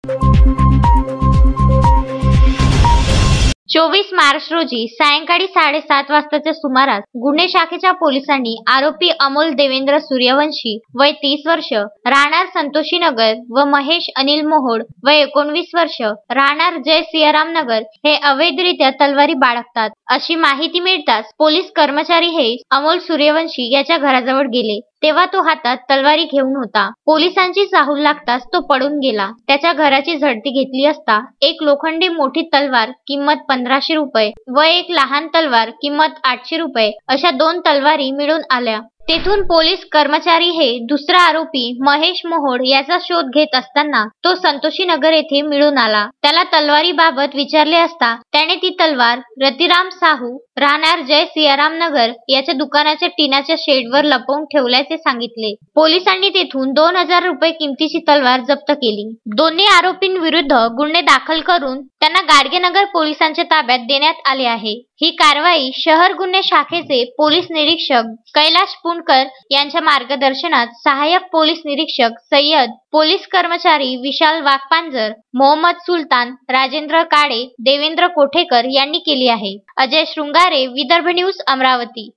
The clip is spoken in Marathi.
24 मार्च रोजी सायंकाळी 7:30 वाजताच्या सुमारास गुन्हे शाखेच्या पोलिसांनी आरोपी अमोल देवेंद्र सूर्यवंशी वय 30 वर्ष राहणार संतोषीनगर व महेश अनिल मोहोड वय 19 वर्ष राहणार जय सियाराम नगर हे अवैधरित्या तलवारी बाळगतात अशी माहिती मिळताच पोलीस कर्मचारी हे अमोल सूर्यवंशी याच्या घराजवळ गेले तेव्हा तो हातात तलवारी घेऊन होता। पोलिसांची चाहूल लागताच तो पळून गेला। त्याच्या घराची झडती घेतली असता एक लोखंडी मोठी तलवार किंमत 1500 रुपये व एक लहान तलवार किंमत 800 रुपये अशा 2 तलवारी मिळून आल्या। तेथून पोलीस कर्मचारी हे दुसरा आरोपी महेश मोहोड याचा शोध घेत असताना तो संतोषीनगर येथे मिळून आला। त्याला तलवारीबाबत विचारले असता त्याने ती तलवार रतिराम साहू राहणार जय सियाराम नगर याच्या दुकानाच्या टिनाच्या शेडवर लपवून ठेवल्याचे सांगितले। पोलिसांनी तेथून 2000 रुपये किमतीची तलवार जप्त केली। दोन्ही आरोपींविरुद्ध गुन्हे दाखल करून त्यांना गाडगेनगर पोलिसांच्या ताब्यात देण्यात आले आहे। ही कारवाई शहर गुन्हे शाखेचे पोलीस निरीक्षक कैलाश पुणकर यांच्या मार्गदर्शनात सहाय्यक पोलीस निरीक्षक सय्यद, पोलीस कर्मचारी विशाल वाघपांजर, मोहम्मद सुलतान, राजेंद्र काळे, देवेंद्र कोठेकर यांनी केली आहे। अजय शृंगारे, विदर्भ न्यूज, अमरावती।